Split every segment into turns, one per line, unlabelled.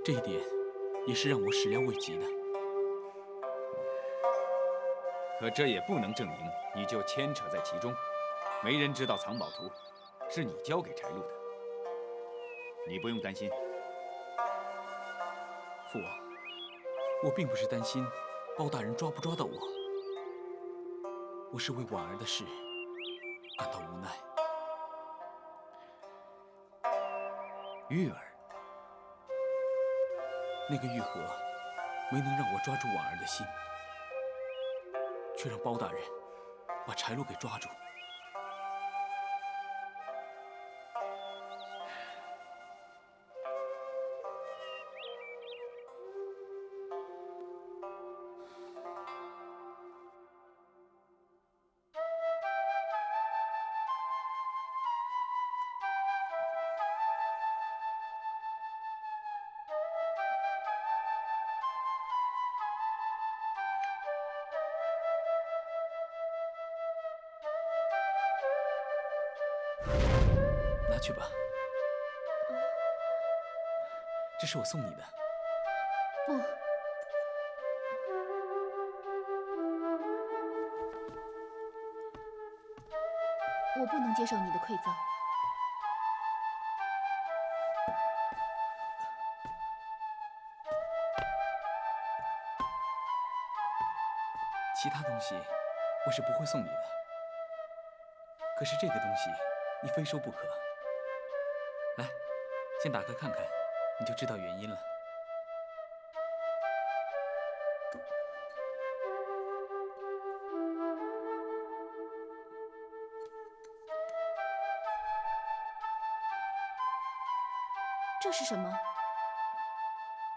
这一点也是让我始料未及的。
可这也不能证明你就牵扯在其中。没人知道藏宝图是你交给柴禄的，你不用担心。
父王，我并不是担心包大人抓不抓到我，我是为婉儿的事感到无奈。
玉儿，
那个玉盒没能让我抓住婉儿的心，却让包大人把柴禄给抓住。拿去吧，这是我送你的。
不，我不能接受你的馈赠。
其他东西我是不会送你的，可是这个东西你非收不可。来，先打开看看，你就知道原因了。
这是什么？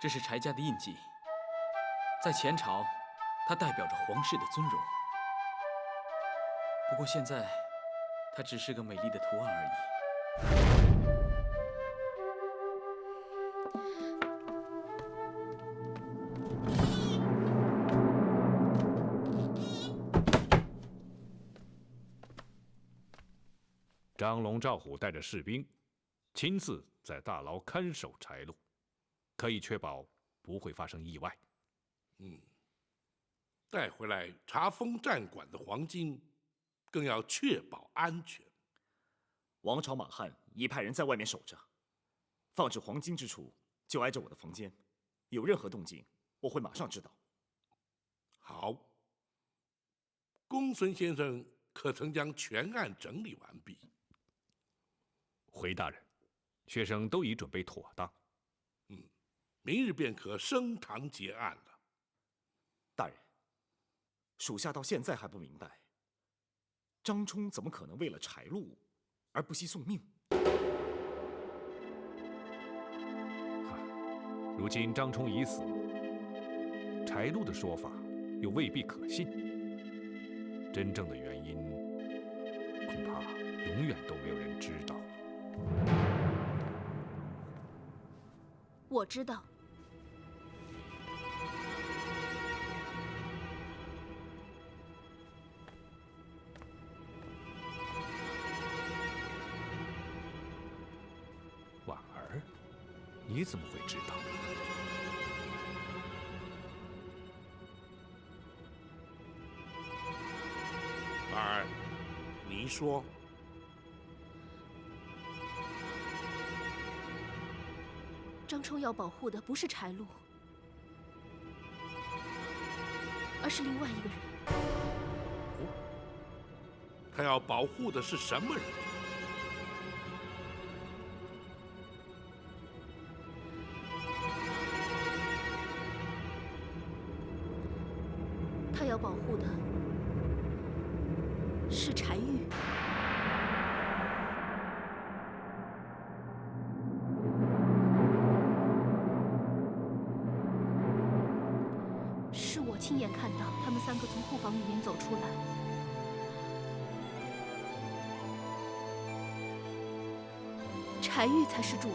这是柴家的印记，在前朝，它代表着皇室的尊荣。不过现在，它只是个美丽的图案而已。
张龙、赵虎带着士兵，亲自在大牢看守柴禄，可以确保不会发生意外。
带回来查封战馆的黄金，更要确保安全。
王朝马汉已派人在外面守着，放置黄金之处就挨着我的房间，有任何动静，我会马上知道。
好，公孙先生可曾将全案整理完毕？
回大人，学生都已准备妥当。
明日便可升堂结案了。
大人，属下到现在还不明白，张冲怎么可能为了柴禄而不惜送命？
如今张冲已死，柴禄的说法又未必可信，真正的原因恐怕永远都没有人知道。
我知道。
婉儿，你怎么会知道？
婉儿，你说。
张冲要保护的不是柴禄，而是另外一个人。
他要保护的是什么人？
他要保护的是柴玉。是我亲眼看到他们三个从后房里面走出来。柴玉才是主谋。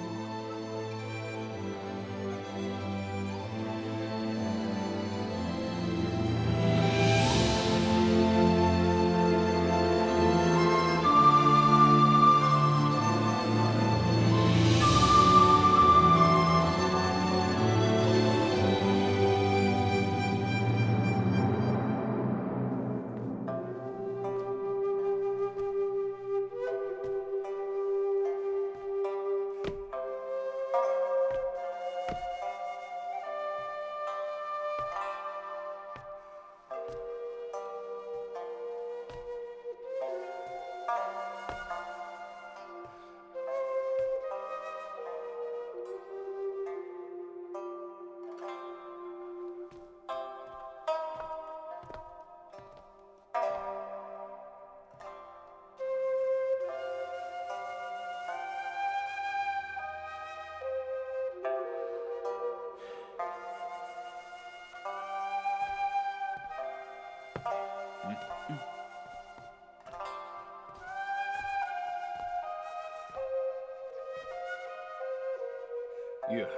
玉儿，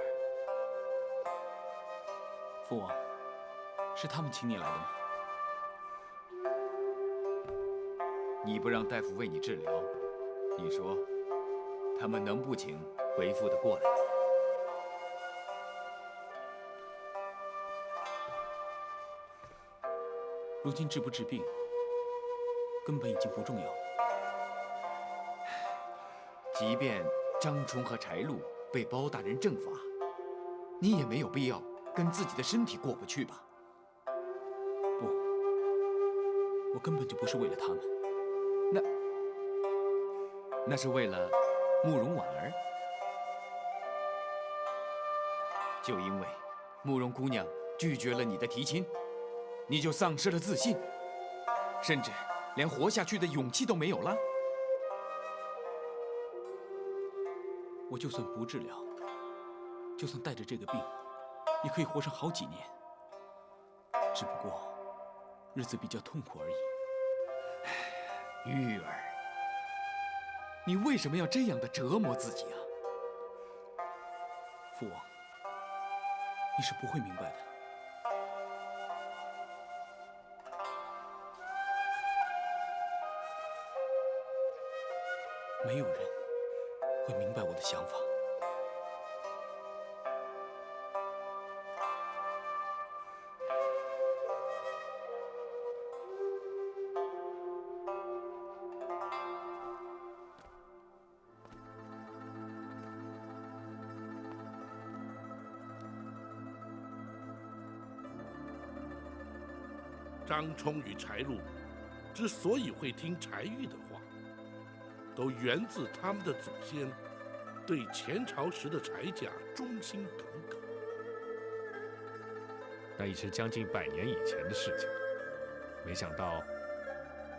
父王，是他们请你来的吗？
你不让大夫为你治疗，你说他们能不请为父的过来吗？
如今治不治病，根本已经不重要了。
即便张冲和柴禄被包大人正法，你也没有必要跟自己的身体过不去吧？
不，我根本就不是为了他们。
那是为了慕容婉儿。就因为慕容姑娘拒绝了你的提亲，你就丧失了自信，甚至连活下去的勇气都没有了。
我就算不治疗，就算带着这个病，也可以活上好几年。只不过日子比较痛苦而已。
玉儿，你为什么要这样的折磨自己啊？
父王，你是不会明白的。没有人会明白我的想法。
张冲与柴禄之所以会听柴玉的话，都源自他们的祖先对前朝时的柴家忠心耿耿。
那已是将近100年以前的事情了，没想到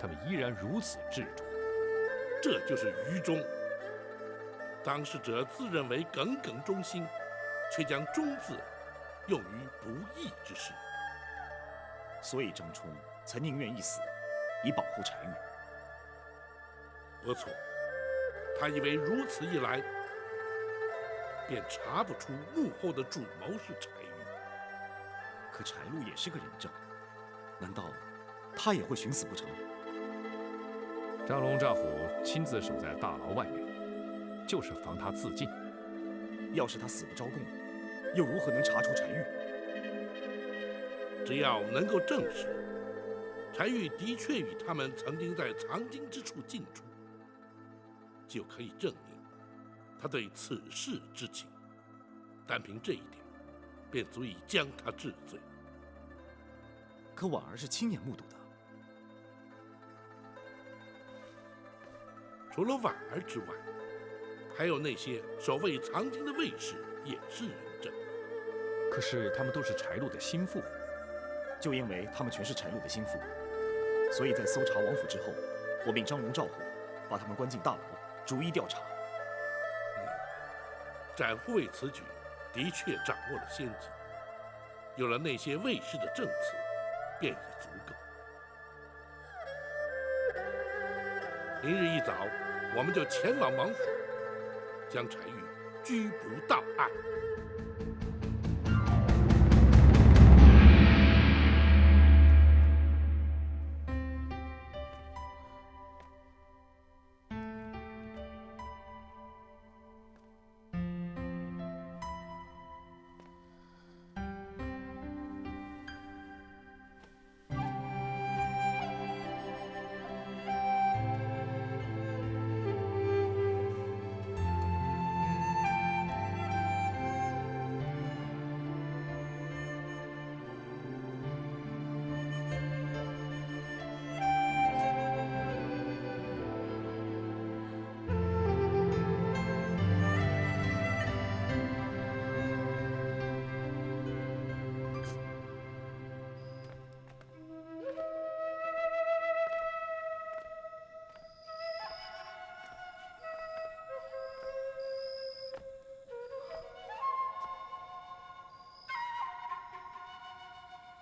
他们依然如此执着。
这就是愚忠。当事者自认为耿耿忠心，却将“忠”字用于不义之事。
所以张冲才宁愿一死，以保护柴玉。
不错，他以为如此一来，便查不出幕后的主谋是柴玉。
可柴禄也是个人证，难道他也会寻死不成？
张龙赵虎亲自守在大牢外面，就是防他自尽。
要是他死不招供，又如何能查出柴玉？
只要能够证实柴玉的确与他们曾经在藏经之处进出，就可以证明他对此事知情。单凭这一点，便足以将他治罪。
可婉儿是亲眼目睹的。
除了婉儿之外，还有那些守卫藏经的卫士也是人证。
可是他们都是柴禄的心腹。
就因为他们全是柴禄的心腹，所以在搜查王府之后，我命张龙赵虎把他们关进大牢，逐一调查。
展护卫此举的确掌握了先机，有了那些卫士的证词，便已足够。明日一早，我们就前往王府，将柴玉拘捕到案。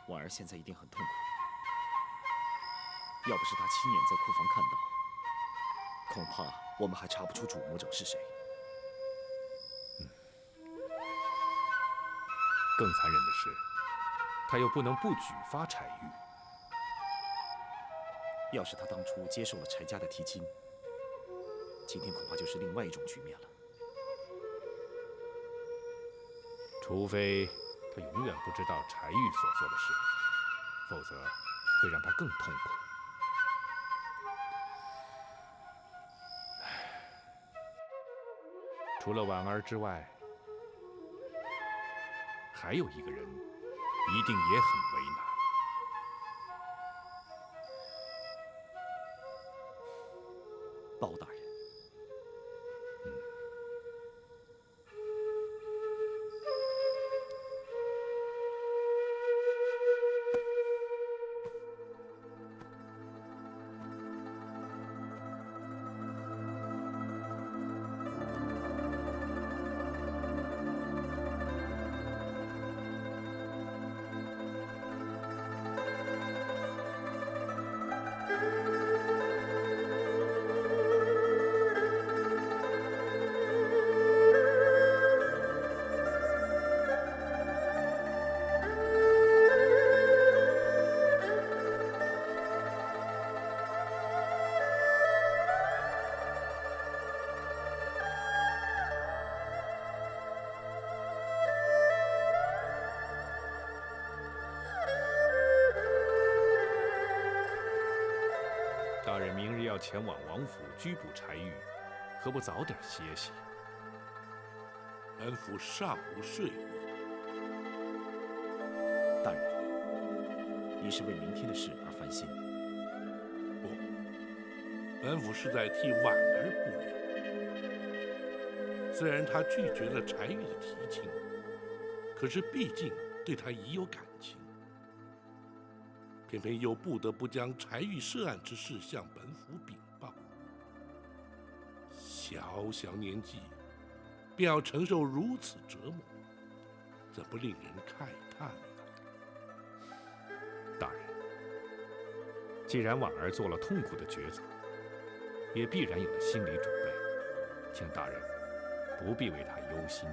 婉儿现在一定很痛苦。要不是他亲眼在库房看到，恐怕我们还查不出主谋者是谁。
更残忍的是，他又不能不举发柴玉。
要是他当初接受了柴家的提亲，今天恐怕就是另外一种局面了。
除非他永远不知道柴玉所做的事，否则会让他更痛苦。除了婉儿之外，还有一个人一定也很为难。
包大人。
大人明日要前往王府拘捕柴玉，何不早点歇息？
本府尚无睡意。
大人，您是为明天的事而烦心。
不，本府是在替婉儿不远。虽然她拒绝了柴玉的提亲，可是毕竟对他已有感情，偏偏又不得不将柴玉涉案之事向本府禀报。小小年纪，便要承受如此折磨，怎不令人慨叹呢？
大人，既然婉儿做了痛苦的抉择，也必然有了心理准备，请大人不必为她忧心。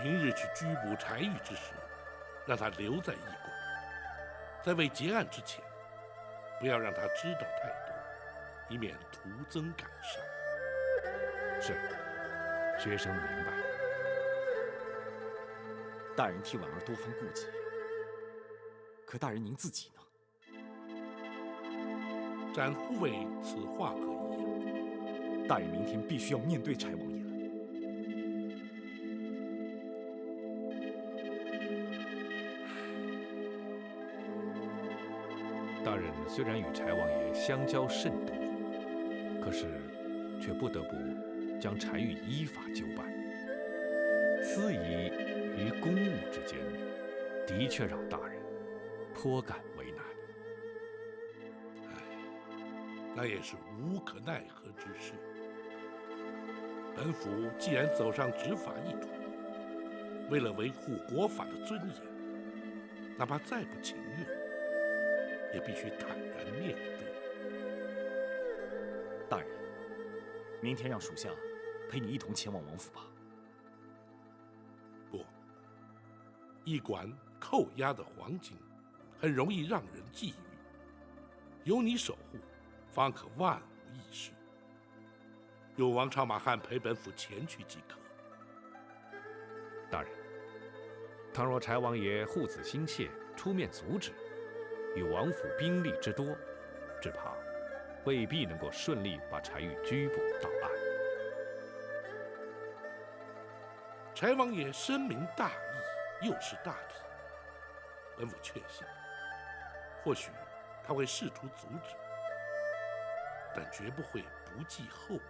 明日去拘捕柴玉之时，让他留在驿馆，在未结案之前，不要让他知道太多，以免徒增感伤。
是，学生明白。
大人替婉儿多番顾忌，可大人您自己呢？
展护卫此话可议啊。
大人明天必须要面对柴王爷了。
大人虽然与柴王爷相交甚多，可是却不得不将柴玉依法纠办。司仪与公务之间，的确让大人颇感为难。
那也是无可奈何之事。本府既然走上执法一途，为了维护国法的尊严，哪怕再不情愿，也必须坦然面对。
大人，明天让属下陪你一同前往王府吧。
不，驿馆扣押的黄金，很容易让人觊觎，有你守护，方可万无一失。有王朝马汉陪本府前去即可。
大人，倘若柴王爷护子心切，出面阻止，以王府兵力之多，只怕未必能够顺利把柴玉拘捕到案。
柴王爷深明大义，又识大体，本府确信，或许他会试图阻止，但绝不会不计后果。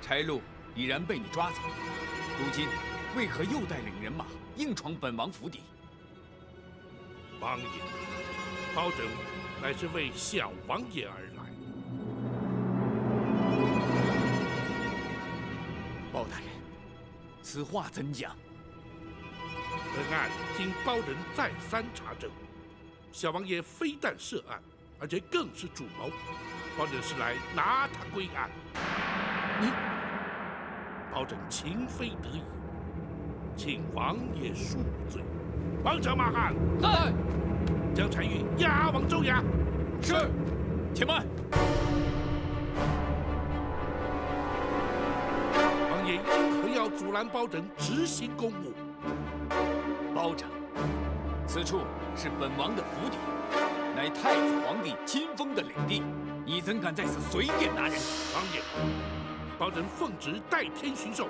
柴禄已然被你抓走，如今为何又带领人马硬闯本王府邸？
王爷，包拯乃是为小王爷而来。
包大人，此话怎讲？
本案经包拯再三查证，小王爷非但涉案，而且更是主谋。包拯是来拿他归案。包拯情非得已，请王爷恕罪。王朝马汉
在。
将柴玉押往州衙。
是。且慢。
王爷因何要阻拦包拯执行公务？
包拯，此处是本王的府邸，乃太子皇帝亲封的领地，你怎敢在此随便拿人？
王爷，包拯奉旨代天巡狩，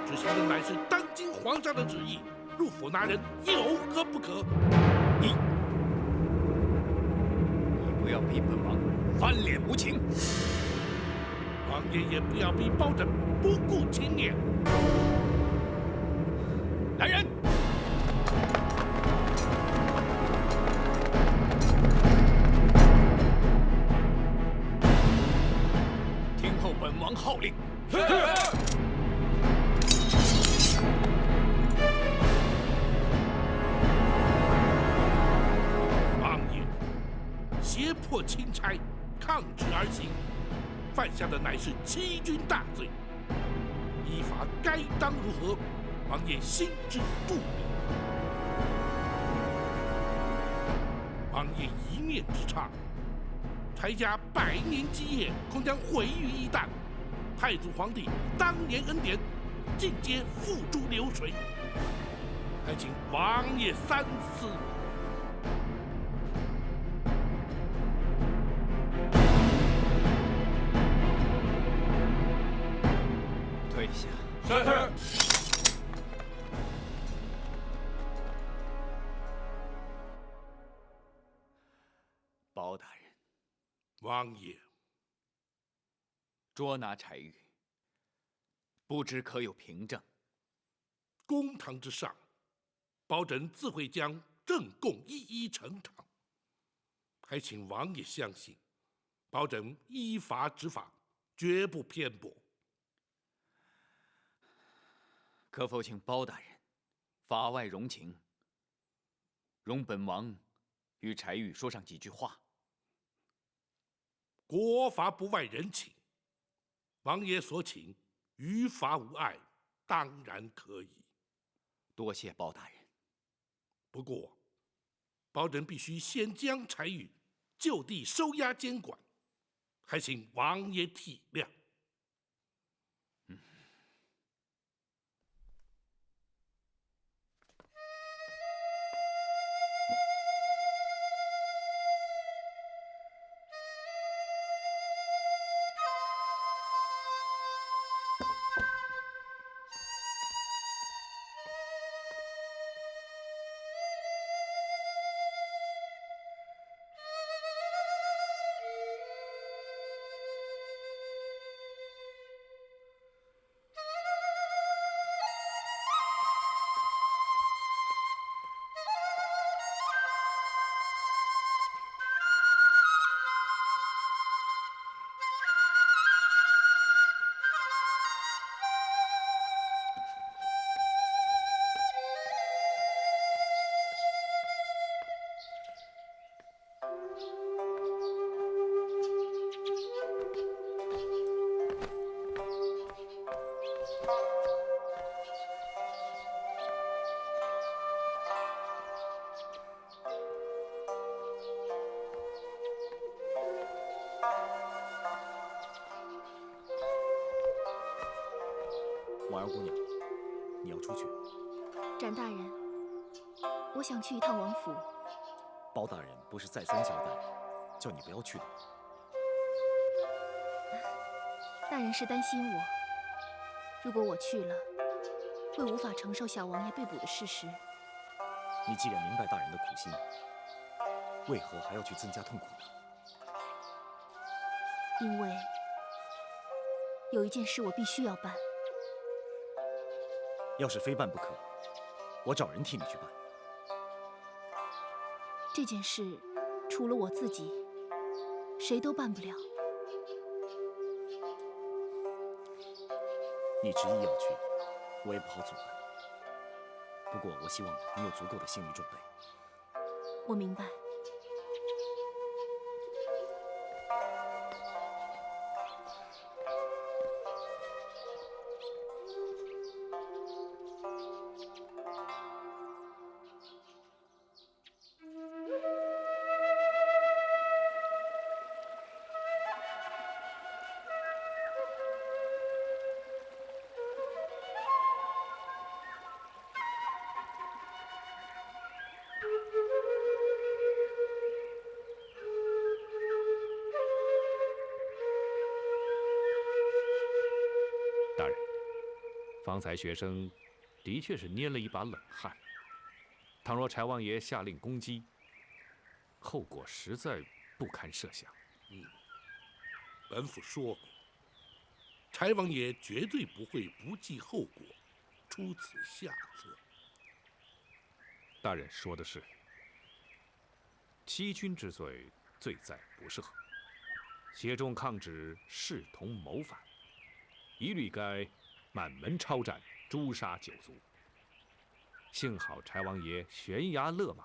执行的乃是当今皇上的旨意，入府拿人有何不可？
你不要逼本王翻脸无情，
王爷也不要逼包拯不顾情面。
来人！听候本王号令。是。
王爷胁迫钦差，抗旨而行，犯下的乃是欺君大罪，依法该当如何？王爷心知肚明。王爷一念之差，柴家100年基业恐将毁于一旦。太祖皇帝当年恩典，尽皆付诸流水，还请王爷三思。
退下。
是。
包大人，
王爷，
捉拿柴玉，不知可有凭证？
公堂之上，包拯自会将证供一一呈堂，还请王爷相信，包拯依法执法，绝不偏颇。
可否请包大人法外容情，容本王与柴玉说上几句话？
国法不外人情，王爷所请，于法无碍，当然可以。
多谢包大人。
不过，包拯必须先将柴玉就地收押监管，还请王爷体谅。
婉儿姑娘，你要出去。
展大人，我想去一趟王府。
包大人不是再三交代，叫你不要去的吗？
大人是担心我，如果我去了，会无法承受小王爷被捕的事实。
你既然明白大人的苦心，为何还要去增加痛苦呢？
因为有一件事我必须要办。
要是非办不可，我找人替你去办。
这件事，除了我自己，谁都办不了。
你执意要去，我也不好阻拦。不过，我希望你有足够的心理准备。
我明白。
大人，方才学生的确是捏了一把冷汗。倘若柴王爷下令攻击，后果实在不堪设想。
本府说过，柴王爷绝对不会不计后果，出此下策。
大人说的是，欺君之罪，罪在不赦；协众抗旨，视同谋反，一律该满门抄斩，诛杀九族。幸好柴王爷悬崖勒马，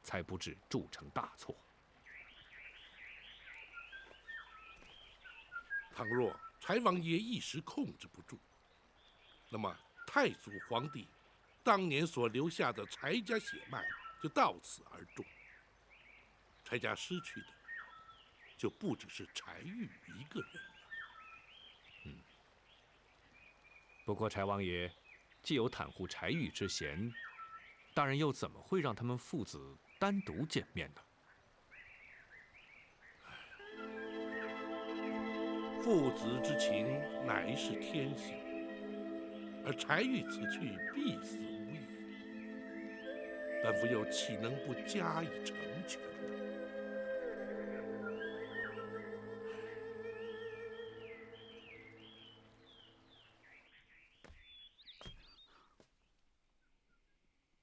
才不致铸成大错。
倘若柴王爷一时控制不住，那么太祖皇帝当年所留下的柴家血脉就到此而终。柴家失去的就不只是柴玉一个人了。
不过柴王爷既有袒护柴玉之嫌，大人又怎么会让他们父子单独见面呢？
父子之情乃是天性，而柴玉此去必死无疑，本府又岂能不加以成全呢？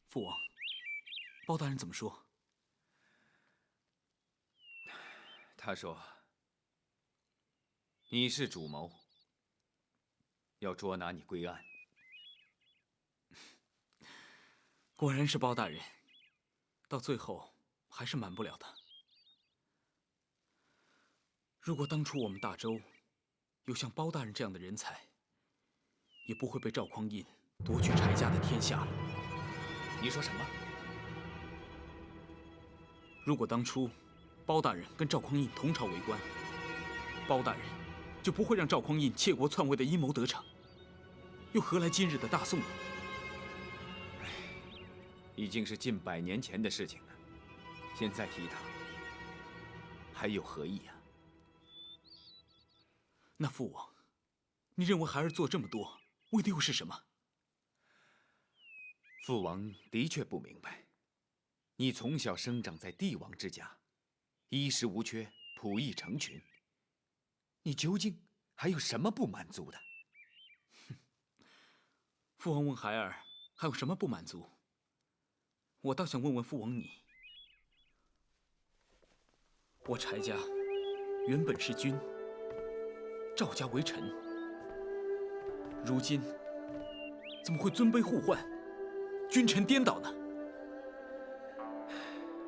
父王，包大人怎么说？
他说：“你是主谋，要捉拿你归案。”
果然是包大人，到最后还是瞒不了他。如果当初我们大周有像包大人这样的人才，也不会被赵匡胤夺取柴家的天下了。
你说什么？
如果当初包大人跟赵匡胤同朝为官，包大人就不会让赵匡胤窃国篡位的阴谋得逞，又何来今日的大宋呢？
已经是近100年前的事情了，现在提他，还有何意啊？
那父王，你认为孩儿做这么多，为的又是什么？
父王的确不明白，你从小生长在帝王之家，衣食无缺，仆役成群，你究竟还有什么不满足的？
父王问孩儿还有什么不满足，我倒想问问父王你。我柴家原本是君，赵家为臣，如今怎么会尊卑互换，君臣颠倒呢？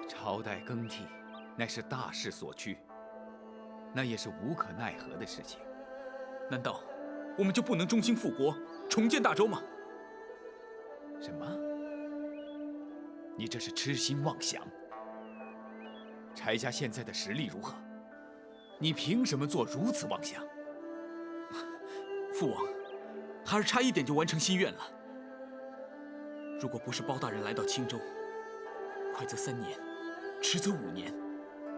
朝代更替，乃是大势所趋，那也是无可奈何的事情。
难道我们就不能忠心复国，重建大周吗？
什么？你这是痴心妄想！柴家现在的实力如何？你凭什么做如此妄想？
父王，孩儿差一点就完成心愿了。如果不是包大人来到青州，快则3年，迟则5年，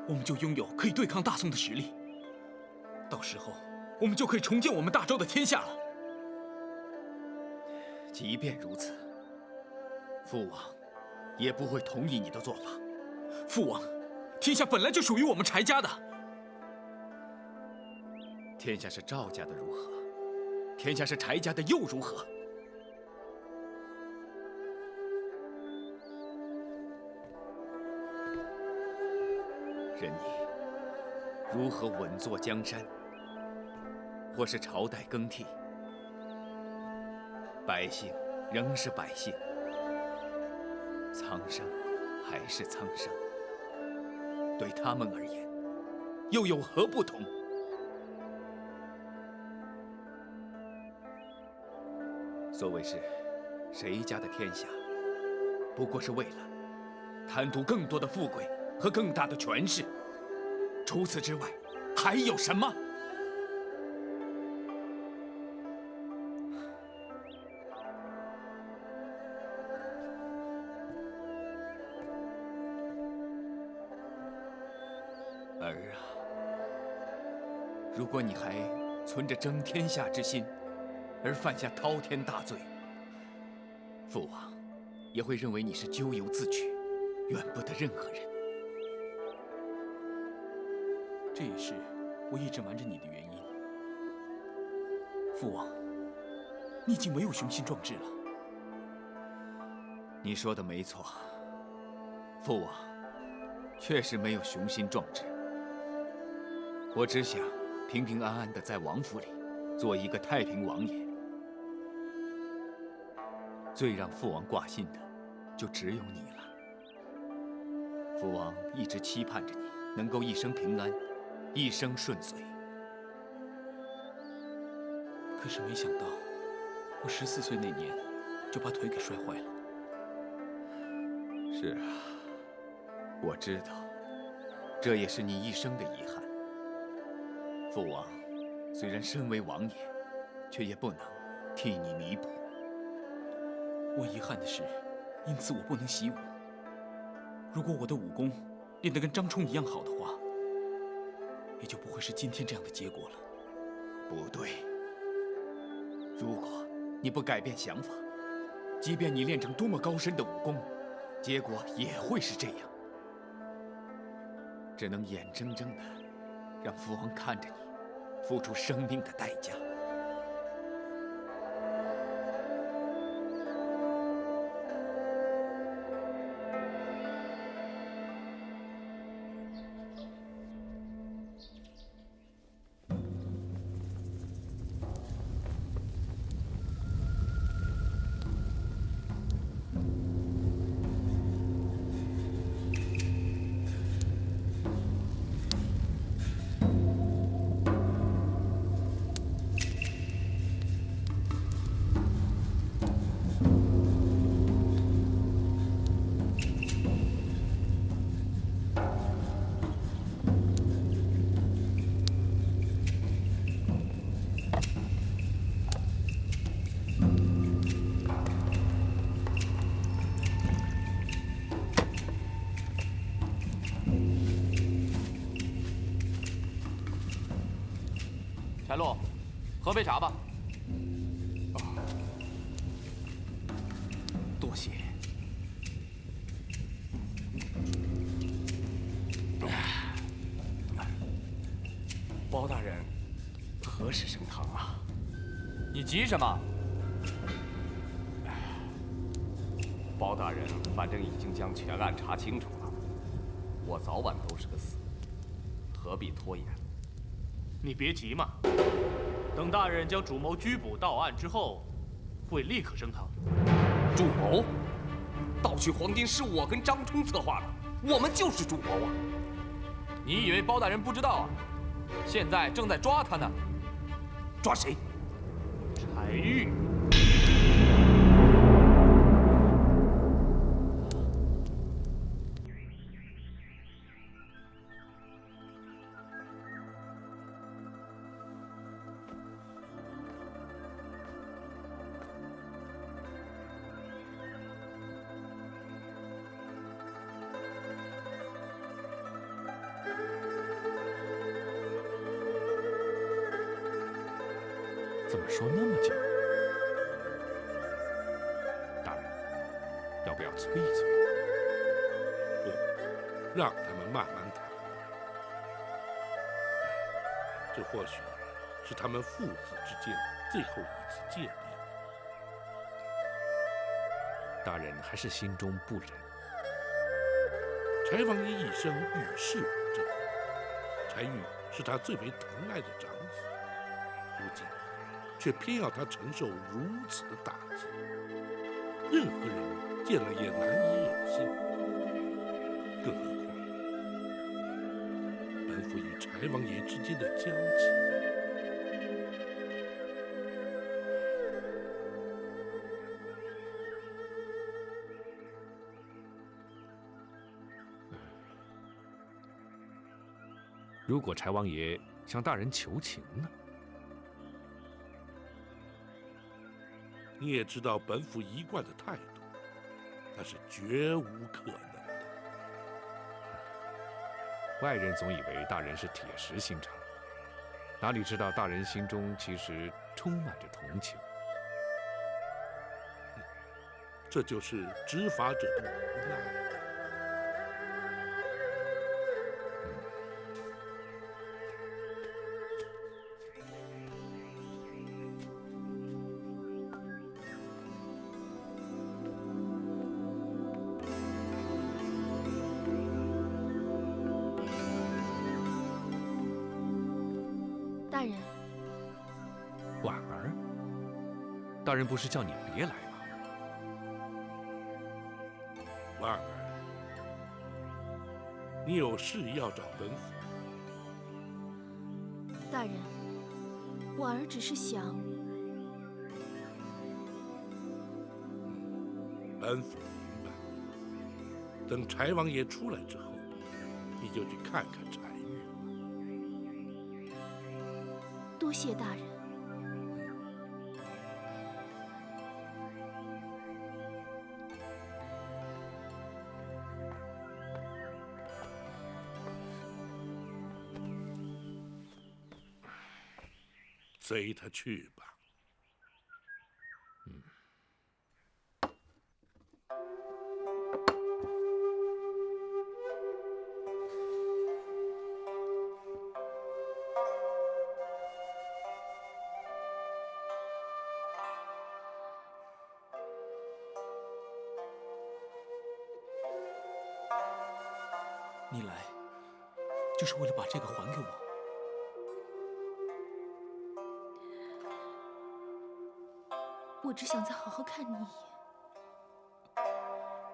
我们就拥有可以对抗大宋的实力。到时候，我们就可以重建我们大周的天下了。
即便如此，父王也不会同意你的做法。
父王，天下本来就属于我们柴家的。
天下是赵家的如何？天下是柴家的又如何？任你如何稳坐江山，或是朝代更替，百姓仍是百姓，苍生还是苍生，对他们而言，又有何不同？所谓是谁家的天下，不过是为了贪图更多的富贵和更大的权势，除此之外，还有什么？儿啊，如果你还存着争天下之心，而犯下滔天大罪，父王也会认为你是咎由自取，怨不得任何人。
这也是我一直瞒着你的原因。父王，你已经没有雄心壮志了。
你说的没错，父王确实没有雄心壮志。我只想平平安安的在王府里做一个太平王爷。最让父王挂心的，就只有你了。父王一直期盼着你能够一生平安，一生顺遂。
可是没想到，我14岁那年就把腿给摔坏了。
是啊，我知道，这也是你一生的遗憾。父王虽然身为王爷，却也不能替你弥补。
我遗憾的是，因此我不能习武。如果我的武功练得跟张冲一样好的话，也就不会是今天这样的结果了。
不对，如果你不改变想法，即便你练成多么高深的武功，结果也会是这样。只能眼睁睁的让父王看着你付出生命的代价。
柴洛，喝杯茶吧。多谢。
包大人，何时升堂啊？
你急什么？
包大人反正已经将全案查清楚了，我早晚都是个死，何必拖延？
你别急嘛，等大人将主谋拘捕到案之后，会立刻升堂。
主谋？盗取黄金是我跟张冲策划的，我们就是主谋啊！
你以为包大人不知道啊？现在正在抓他呢。
抓谁？
柴玉。
怎么说那么久？大人，要不要催一催？
不，让他们慢慢谈。这或许是他们父子之间最后一次见面。
大人还是心中不忍。
柴王爷一生与世无争，柴玉是他最为疼爱的长子，如今却偏要他承受如此的打击，任何人见了也难以忍心。更何况本府与柴王爷之间的交情。
如果柴王爷向大人求情呢？
你也知道本府一贯的态度，那是绝无可能的。
外人总以为大人是铁石心肠，哪里知道大人心中其实充满着同情。
这就是执法者的无奈。
大人，
婉儿，大人不是叫你别来吗？
婉儿，你有事要找本府？
大人，婉儿只是想……
本府明白。等柴王爷出来之后，你就去看看柴玉。
多谢大人。
随他去吧。
你来，就是为了把这个还给我。
我只想再好好看你一眼。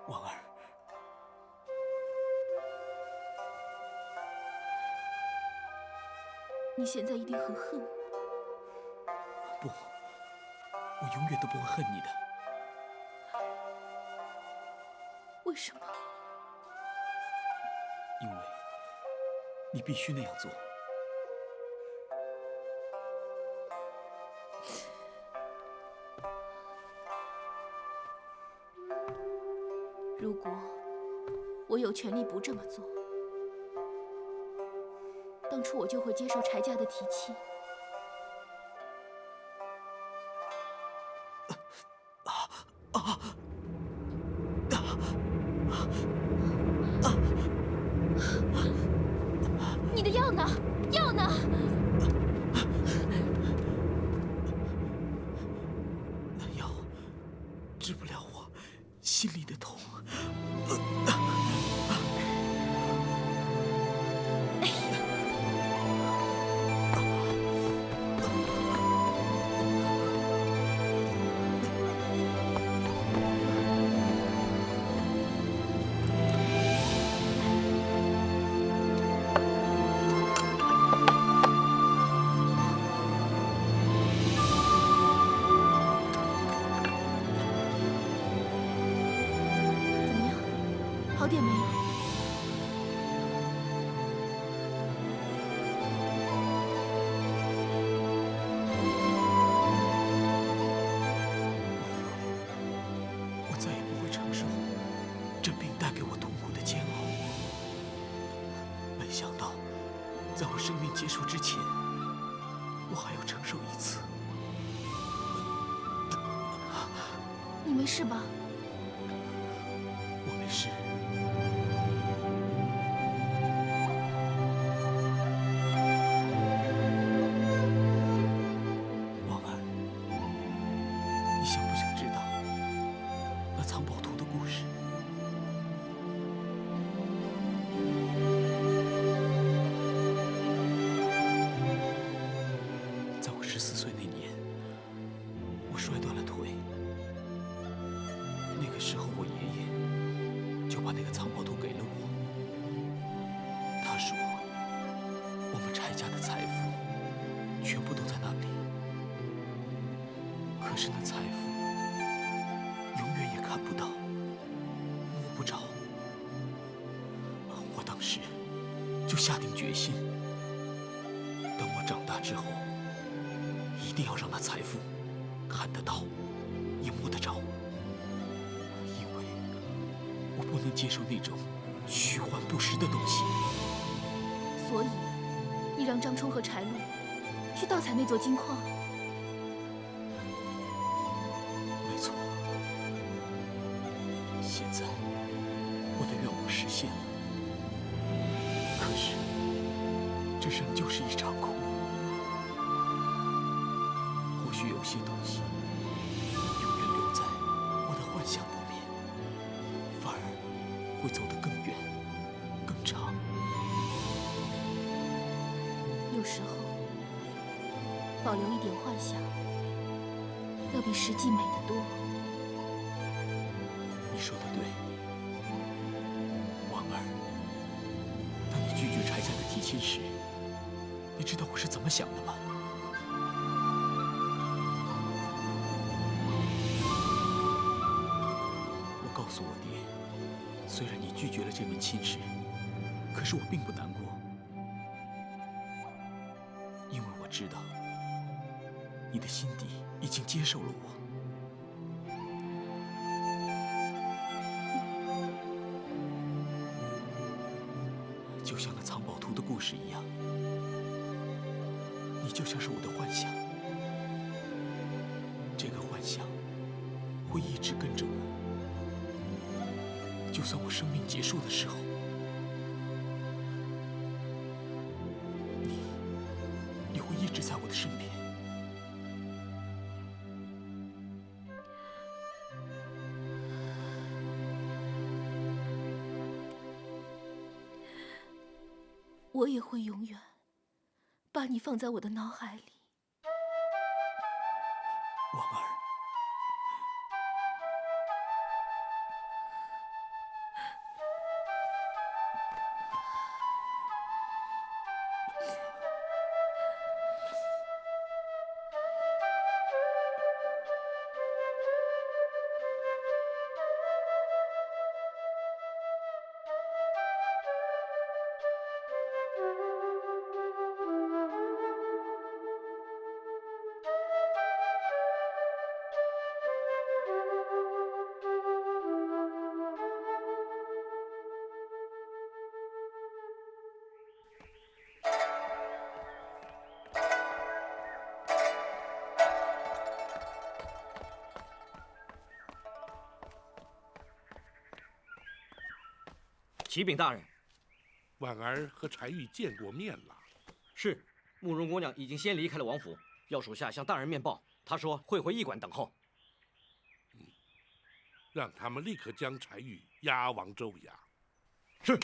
婉儿，
你现在一定很恨我。
不，我永远都不会恨你的。
为什么？
因为你必须那样做。
如果我有权利不这么做，当初我就会接受柴家的提亲。你的药呢？药呢？
那药治不了我心里的痛。
好点没有？
我再也不会承受这病带给我痛苦的煎熬。没想到，在我生命结束之前，我还要承受一次。
你没事吧？
我没事。婉儿，你想不想知道那藏宝图的故事？可是那财富永远也看不到，摸不着。我当时就下定决心，等我长大之后，一定要让那财富看得到，也摸得着。因为我不能接受那种虚幻不实的东西。
所以，你让张冲和柴路去盗采那座金矿。
没错，现在我的愿望实现了，可是这仍旧是一场空。或许有些东西永远留在我的幻想里面，反而会走得更远、更长。
有时候，保留一点幻想，要比实际美得多。
你说的对，婉儿。当你拒绝柴家的提亲时，你知道我是怎么想的吗？我告诉我爹，虽然你拒绝了这门亲事，可是我并不难过，因为我知道你的心底已经接受了我。就像那藏宝图的故事一样，你就像是我的幻想，这个幻想会一直跟着我，就算我生命结束的时候，你会一直在我的身边。
我也会永远把你放在我的脑海里。
婉儿，
启禀大人，
婉儿和柴玉见过面了。
是慕容姑娘已经先离开了王府，要属下向大人面报。她说会回驿馆等候。
让他们立刻将柴玉押往州衙。
是。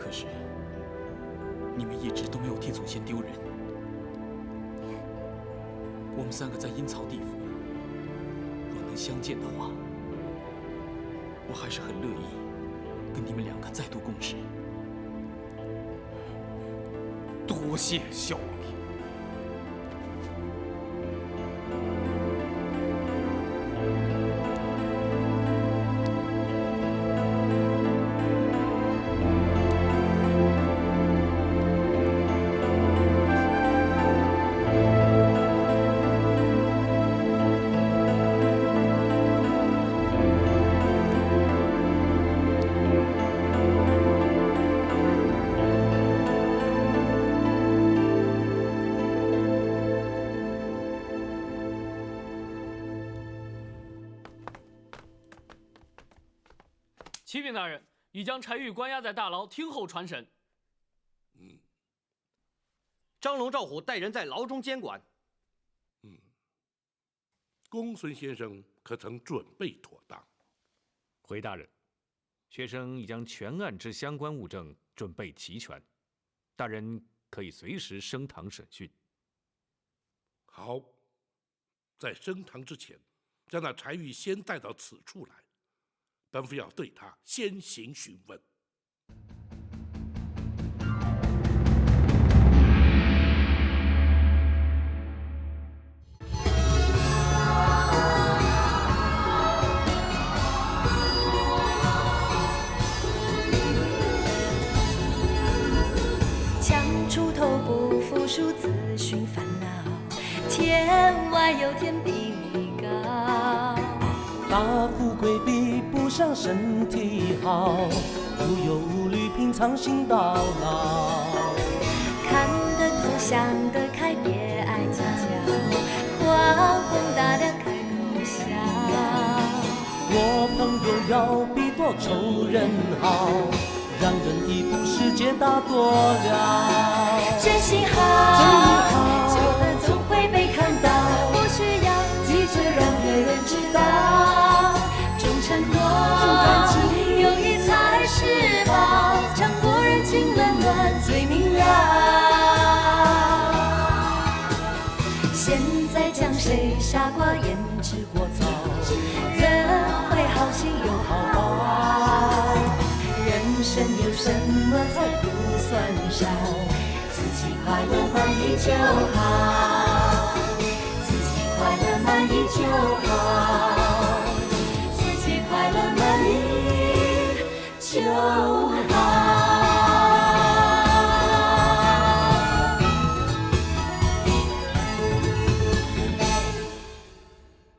可是，你们一直都没有替祖先丢人。我们3个在阴曹地府，若能相见的话，我还是很乐意跟你们2个再度共事。
多谢孝王爷。
启禀大人，已将柴玉关押在大牢，听候传审。
张龙、赵虎带人在牢中监管。
公孙先生可曾准备妥当？
回大人，学生已将全案之相关物证准备齐全，大人可以随时升堂审讯。
好，在升堂之前，将那柴玉先带到此处来，本府要对他先行询问。
锄头不服输，自寻烦恼。天外有天，比你高。
大富贵比不上身体好，无忧无虑，平常心到老。
看得透，想得开，别爱计较，宽宏大量，开口笑。
我朋友要比多仇人好，让人一步世界大多了。
真心好，久了总会被看到，不需要急着让别人知道。忠诚多，友谊才是宝，强国人情冷暖最明了。现在讲谁傻瓜言之过早，人会好心有好报。人生有什么才不算少？自己快乐满意就好，自己快乐满意就好，自己快乐满意就好。